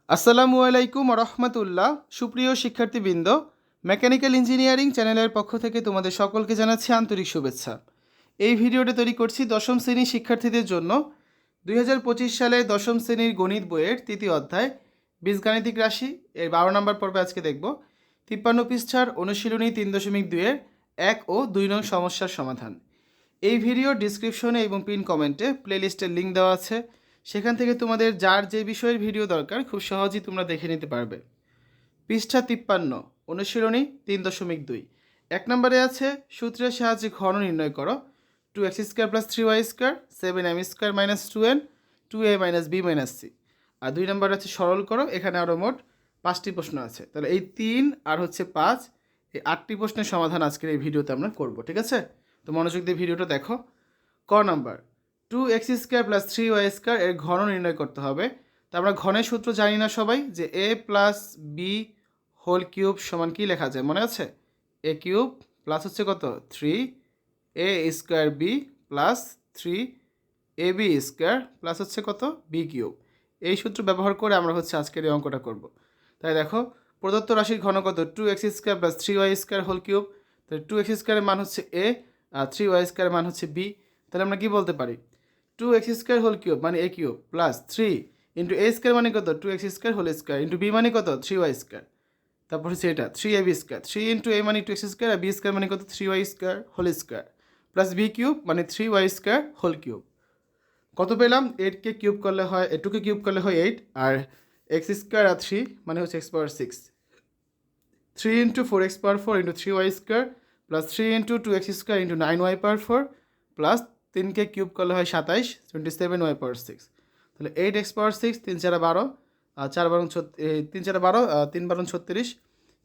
আসসালামু আলাইকুম রহমতুল্লাহ। সুপ্রিয় শিক্ষার্থীবৃন্দ, মেকানিক্যাল ইঞ্জিনিয়ারিং চ্যানেলের পক্ষ থেকে তোমাদের সকলকে জানাচ্ছি আন্তরিক শুভেচ্ছা। এই ভিডিওটা তৈরি করছি দশম শ্রেণীর শিক্ষার্থীদের জন্য। 2025 সালে দশম শ্রেণীর গণিত বইয়ের তৃতীয় অধ্যায় বীজগাণিতিক রাশি এর 12 নম্বর পর্বে আজকে দেখব 53 পৃষ্ঠার অনুশীলনী 3.2-এর 1 ও 2 নং সমস্যার সমাধান। এই ভিডিওর ডিসক্রিপশনে এবং পিন কমেন্টে প্লেলিস্টের লিঙ্ক দেওয়া আছে, সেখান থেকে তোমাদের যার যে বিষয়ের ভিডিও দরকার খুব সহজেই তোমরা দেখে নিতে পারবে। পৃষ্ঠা 53, অনুশীলনী 3.2। 1 নম্বরে আছে সূত্রের সাহায্যে ঘন নির্ণয় করো। 2x² + 3y² 7m² - 2n 2a - b - c। আর 2 নম্বর আছে সরল করো। এখানে আরও মোট 5টি প্রশ্ন আছে। তাহলে এই 3 আর হচ্ছে 5, এই 8টি প্রশ্নের সমাধান আজকের এই ভিডিওতে আমরা করব। ঠিক আছে, তো মনোযোগ দিয়ে ভিডিওটা দেখো। ক নাম্বার, 2x² + 3y² এর ঘন নির্ণয় করতে হবে। তো আমরা ঘনের সূত্র জানি না সবাই, যে a + b হোল কিউব সমান কি লেখা যায়, মনে আছে? a কিউব প্লাস হচ্ছে কত 3a² b plus 3ab² plus হচ্ছে কত b কিউব। এই সূত্র ব্যবহার করে আমরা হচ্ছে আজকের এই অঙ্কটা করব। তাই দেখো, প্রদত্ত রাশির ঘন কত 2x² + 3y² হোল কিউব। তাহলে 2x² এর মান হচ্ছে a আর 3y² এর মান হচ্ছে b। তাহলে আমরা কি বলতে পারি, 2x² হোল কিউব মানে a cube plus 3 into a² মানে কত 2x² whole square into b মানে কত 3y²। তারপর হচ্ছে এটা 3ab², 3 ইন্টু a মানে 2x² আর b² মানে কত 3y² whole square plus b cube মানে 3y² হোল কিউব। কত পেলাম, 8কে কিউব করলে হয় 2কে কিউব করলে হয় 8, আর x² আর 3 মানে হচ্ছে x⁻6। 3 into 4x⁻4 into 3y² plus 3 into 2x² into 9y⁻4 plus 3কে কিউব করলে হয় 27 27y⁻6। তাহলে 8x⁻6 3 4 12 আর 4 12 3 4 12 3 12 36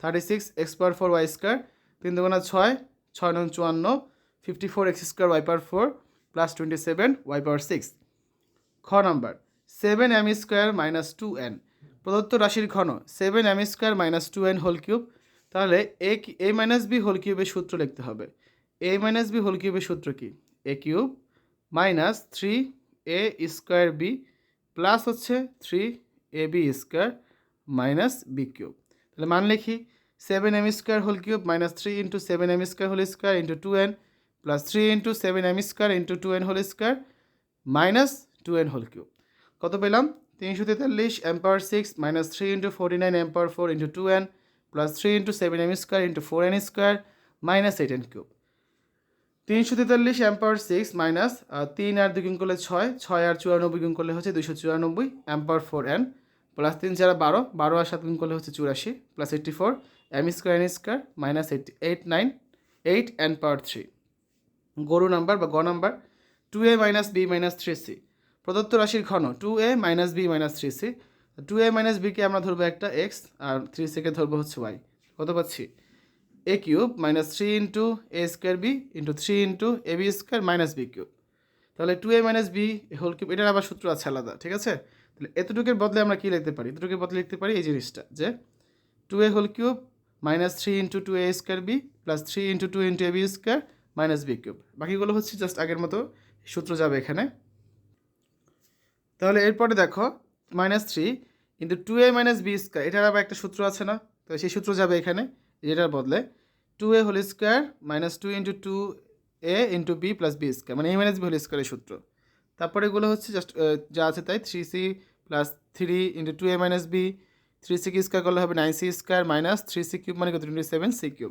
36x⁻4y² 3 2 6 6 9 54 54x²y⁻4 প্লাস 27y⁻6। খ নাম্বার, 7m² - 2n প্রদত্ত রাশির ঘন 7m² - 2n হোল কিউব। তাহলে a মাইনাস বি হোল কিউবের সূত্র লিখতে হবে। a মাইনাস বি হোল কিউবের সূত্র কি, a cube minus 3a² b plus হচ্ছে 3ab² মাইনাস বি কিউব। তাহলে মান লিখি, 7m² whole cube minus 3 into 7m² whole square into 2n plus 3 into 7m² into 2n whole square minus 2n whole cube. কত পেলাম, 343 m⁻6 minus 3 into 49 m⁻4 into 2n plus 3 into 7m² into 4n² minus 8n cube. 343 m⁻6 minus 3 আর 2 গুণ করলে 6, 6 আর 94 গুণ করলে হচ্ছে 294 m⁻4n plus 3 4 12, 12 আর 7 গুণ করলে হচ্ছে 84 প্লাস 84 m² মাইনাস 8 9 8n⁻3। গরু নাম্বার বা গ নাম্বার, 2a - b - 3c প্রদত্ত রাশির ঘন 2a - b - 3c। 2a - bকে আমরা ধরবো একটা x আর 3cকে ধরবো হচ্ছে y। কত পাচ্ছি, a cube minus 3 into a² b into 3 into ab² minus b cube. তাহলে 2a - b হোল কিউব, এটার আবার সূত্র আছে আলাদা। ঠিক আছে, তাহলে এতটুকুর বদলে আমরা কী লিখতে পারি, এতটুকুর বদলে লিখতে পারি এই জিনিসটা, যে 2a whole cube minus 3 into 2a² b plus 3 into 2 into ab² minus b cube. বাকিগুলো হচ্ছে জাস্ট আগের মতো সূত্র যাবে এখানে। তাহলে এরপরে দেখো -3 ইন্টু 2a - b², এটার আবার একটা সূত্র আছে না, তো সেই সূত্র যাবে এখানে এটার বদলে 2a whole square minus 2 into 2a into b plus b² মানে a মাইনাস b হোল স্কোয়ারের সূত্র। তারপরে এগুলো হচ্ছে জাস্ট যা আছে তাই 3c plus 3 into 2a - b 3c² করলে হবে 9c² মাইনাস 3c³ মানে কত 27c³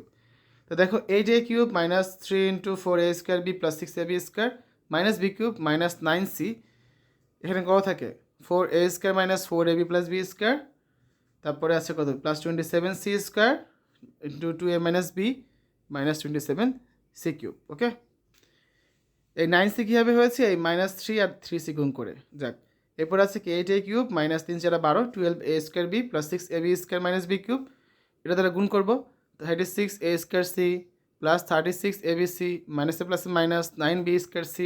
তো দেখো 8a cube minus 3 into 4a² b plus 6ab² minus b cube minus 9c, এখানে কত থাকে 4a² minus 4ab plus b², তারপরে আছে কত plus 27c² into 2a minus b minus 27c³। ওকে, এই 9c কীভাবে হয়েছে, এই -3 আর 3c গুণ করে। যাক, এরপর আছে কি 8a cube minus 3 4 12 12a² b plus 6ab² minus b cube, এটা দ্বারা গুণ করবো। 36a² c প্লাস 36abc মাইনাসে প্লাসে মাইনাস 9b² c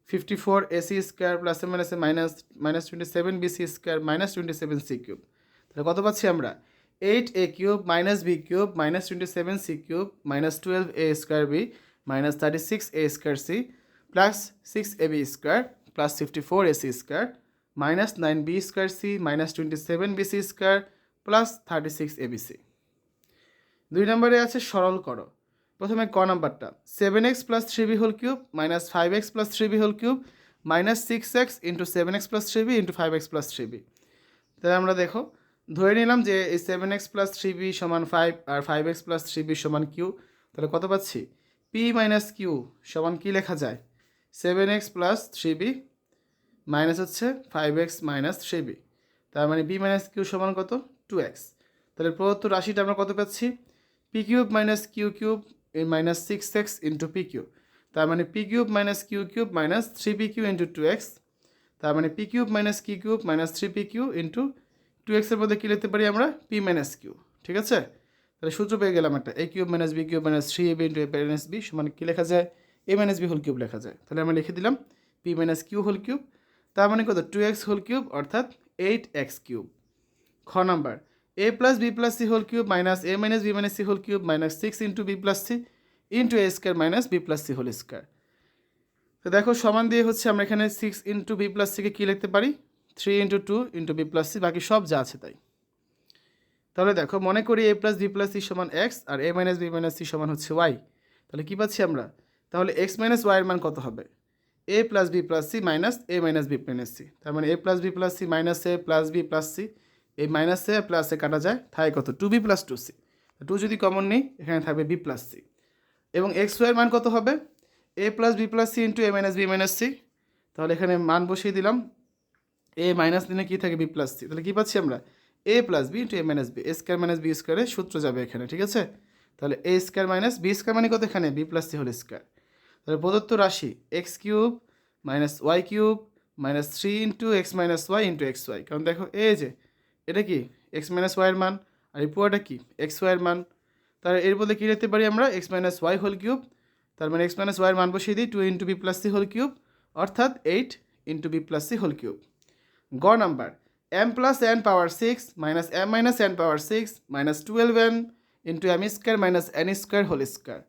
54ac² প্লাসে মাইনাসে minus minus 27bc² minus 27c³ তাহলে কত পাচ্ছি আমরা, 8a cube minus b cube minus 27c³ minus 12a² b minus 36a² c plus 6ab² plus 54ac² minus 9b square c minus 27bc square plus 36abc। 2 নম্বরে আছে সরল করো। প্রথমে ক নাম্বারটা 7x plus 3b whole cube minus 5x plus 3b whole cube minus 6x into 7x plus 3b into 5x plus 3b। তাহলে আমরা দেখো ধরে নিলাম যে এই 7x প্লাস 3b সমান 5 আর 5x প্লাস 3b সমান কিউ। তাহলে কত পাচ্ছি p মাইনাস কিউ সমান কী লেখা যায় 7x প্লাস 3b মাইনাস হচ্ছে 5x মাইনাস 3b। তার মানে b মাইনাস কিউ সমান কত 2x। তাহলে প্রদত্ত রাশিটা আমরা কত পাচ্ছি p cube minus q cube minus 6x into p cube. তার মানে p cube minus q cube minus 3p q into 2x। তার মানে p cube minus q cube minus 3p q into 2x এর মধ্যে কী লিখতে পারি আমরা p মাইনাস কিউ। ঠিক আছে, তাহলে সূত্র পেয়ে গেলাম একটা a cube minus b cube minus 3ab into a minus b সমান কী লেখা যায় a minus b whole cube লেখা যায়। তাহলে আমরা লিখে দিলাম p minus q whole cube. তার মানে কত 2x হোল কিউব অর্থাৎ 8x কিউব। খ number a plus B plus c whole cube minus a minus B minus c whole cube minus 6 into b plus c into a square minus b plus c whole square. তো দেখো সমান দিয়ে হচ্ছে আমরা এখানে 6 into b plus সিকে কী লিখতে পারি 3 into 2 into b plus c, বাকি সব যা আছে তাই। তাহলে দেখো মনে করি a plus B plus C সমান এক্স আর a minus B minus C সমান হচ্ছে ওয়াই। তাহলে কী পাচ্ছি আমরা তাহলে এক্স মাইনাস ওয়াইয়ের মান কত হবে a plus B plus c minus a minus B minus c. তার মানে a plus B plus c minus a plus B plus c, এই মাইনাস এ প্লাস এ কাটা যায় থাকে কত 2b প্লাস 2c। 2 যদি কমন নেই এখানে থাকবে b প্লাস সি এবং এক্স ওয়াইয়ের মান কত হবে a plus B plus c into a minus B minus c. তাহলে এখানে মান বসিয়ে দিলাম a মাইনাস দিলে কী থাকে বি প্লাস সি। তাহলে কী পাচ্ছি আমরা a plus b into a minus b a square minus b স্কোয়ারের সূত্র যাবে এখানে। ঠিক আছে, তাহলে a square minus b square মানে কত এখানে b plus c whole square. তাহলে প্রদত্ত রাশি x cube minus y cube minus 3 into x minus y into x y. কারণ দেখো এই যে এটা কি এক্স মাইনাস ওয়াইয়ের মান আর এই পুরোটা কি এক্স ওয়াইয়ের মান। তাহলে এর বলতে কী লিখতে পারি আমরা x minus y whole cube. তার মানে এক্স মাইনাস ওয়াইয়ের মান বসিয়ে দিই 2 into b plus c whole cube অর্থাৎ 8 into b plus c whole cube. গ number m plus n power 6 minus m minus n power 6 minus 12n into m square minus n square whole square.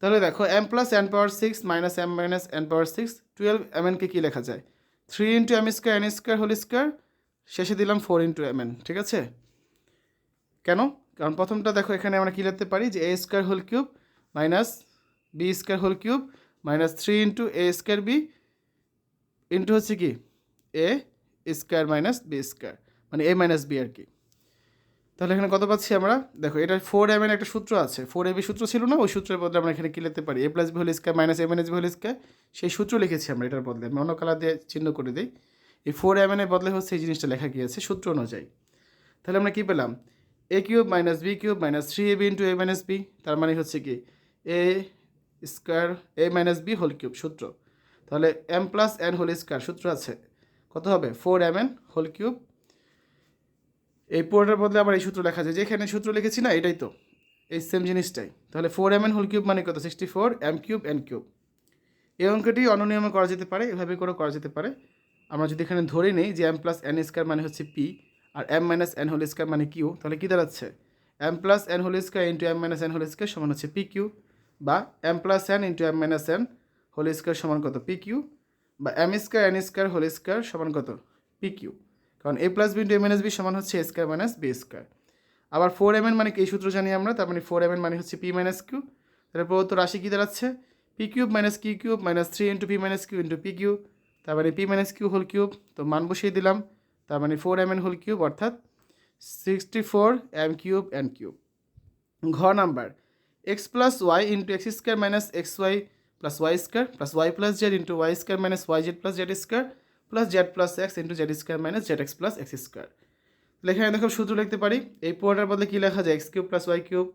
তাহলে দেখো m plus n power 6 minus m minus n power 6 12mnকে কী লেখা যায় 3 into m square n square whole square, শেষে দিলাম 4 into mn। ঠিক আছে, কেন কারণ প্রথমটা দেখো এখানে আমরা কী লিখতে পারি যে a square whole cube minus b square whole cube minus 3 into a square b into হচ্ছে কি a square minus b square মানে a মাইনাস বি আর কি। তাহলে এখানে কত পাচ্ছি আমরা দেখো এটা 4mn একটা সূত্র আছে 4ab সূত্র ছিল না, ওই সূত্রের বদলে আমরা এখানে কী লিখতে পারি a plus b whole square minus a minus b whole square, সেই সূত্র লিখেছি আমরা এটার বদলে। আমি অন্য কালার দিয়ে চিহ্ন করে দিই, এই 4mn এর বদলে হচ্ছে এই জিনিসটা লেখা গিয়েছে সূত্র অনুযায়ী। তাহলে আমরা কী পেলাম a cube minus b cube minus 3ab into a minus b, তার মানে হচ্ছে কি a square a minus b whole cube সূত্র। তাহলে m plus n whole square সূত্র আছে কত হবে 4mn হোল কিউব। এই পুরোটার বদলে আবার এই সূত্র লেখা যায়, যেখানে সূত্র লিখেছি না এটাই তো এই সেম জিনিসটাই। তাহলে 4mn হোল কিউব মানে কত 64 m কিউব n কিউব। এই অঙ্কটি অন্য নিয়মে করা যেতে পারে, এভাবে করে করা যেতে পারে। আমরা যদি এখানে ধরে নিই যে m প্লাস n স্কোয়ার মানে হচ্ছে p আর m minus n whole square মানে কিউ, তাহলে কী দাঁড়াচ্ছে m plus n whole square into m minus n whole square সমান হচ্ছে p কিউ, বা m plus n into m minus n whole square সমান কত p কিউ, বা m square n square whole square সমান কত p কিউ। কারণ a plus b into a minus b সমান হচ্ছে a square minus b square. আবার 4mn মানে এই সূত্র জানি আমরা, তার মানে 4mn মানে হচ্ছে p মাইনাস কিউ। তাহলে প্রদত্ত রাশি কী দাঁড়াচ্ছে p cube minus q cube minus 3 into p minus q into p q, তার মানে p minus q whole cube. তো মান বসিয়ে দিলাম, তার মানে 4mn হোল কিউব অর্থাৎ 64 m কিউব n কিউব। ঘ number x plus y into x square minus x y plus y square plus y plus z into y square minus y z plus z square plus z plus x into z square minus z x plus x square. তাহলে এখানে দেখো সূত্র লিখতে পারি, এই পুরোটার বদলে কী লেখা যায় X cube plus Y cube,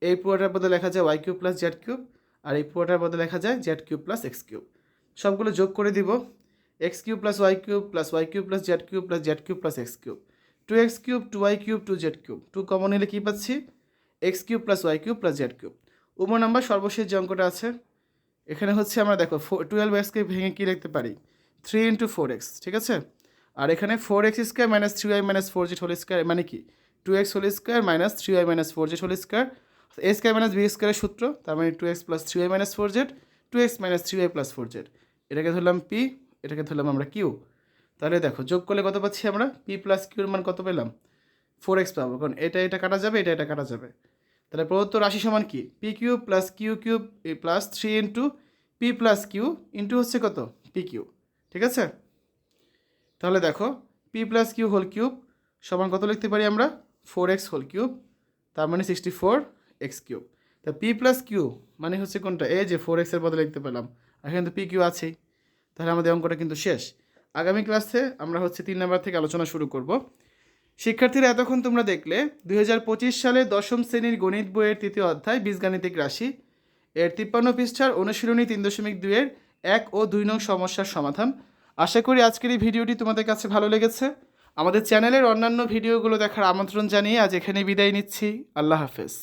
এই পুরোটার বদলে লেখা যায় Y cube plus Z cube, আর এই পুরোটার বদলে লেখা যায় Z cube plus X cube. সবগুলো যোগ করে দিব X cube plus Y cube plus Y cube plus Z cube plus Z cube plus X cube, 2x cube 2y cube 2z cube, 2 common নিলে কী পাচ্ছি X cube plus Y cube plus Z cube. উপর number সর্বশেষ যে অঙ্কটা আছে এখানে হচ্ছে আমরা দেখো 12xকে ভেঙে কী লিখতে পারি 3 ইন্টু 4x। ঠিক আছে, আর এখানে 4x square minus 3y minus 4z whole square মানে কি 2x whole square minus 3y minus 4z whole square, a square minus b স্কোয়ারের সূত্র, তার মানে 2x plus 3y minus 4z 2x minus 3y plus 4z। এটাকে ধরলাম p, এটাকে ধরলাম আমরা q। তাহলে দেখো যোগ করলে কত পাচ্ছি আমরা, পি প্লাস কিউর মান কত পেলাম, 4x পাবো, কারণ এটা কাটা যাবে, এটা কাটা যাবে। তাহলে প্রদত্ত রাশি সমান কি, p cube plus q cube plus 3 into p plus q into হচ্ছে কত, পি কিউ। ঠিক আছে, তাহলে দেখো p plus q whole cube সমান কত লিখতে পারি আমরা, 4x হোল কিউব, তার মানে 64x কিউব। তা পি প্লাস কিউ মানে হচ্ছে কোনটা, এই যে 4x এর বদলে লিখতে পেলাম, আর এখানে তো পি কিউ আছেই। তাহলে আমাদের অঙ্কটা কিন্তু শেষ। আগামী ক্লাসে আমরা হচ্ছে 3 নাম্বার থেকে আলোচনা শুরু করব। শিক্ষার্থীরা এতক্ষণ তোমরা দেখলে 2025 সালে দশম শ্রেণীর গণিত বইয়ের 3য় অধ্যায় বীজগাণিতিক রাশি এর 53 পৃষ্ঠার অনুশীলনী 3.2 এর 1 ও 2 নং সমস্যার সমাধান। আশা করি আজকের এই ভিডিওটি তোমাদের কাছে ভালো লেগেছে। আমাদের চ্যানেলের অন্যান্য ভিডিওগুলো দেখার আমন্ত্রণ জানিয়ে আজ এখানে বিদায় নিচ্ছি। আল্লাহ হাফেজ।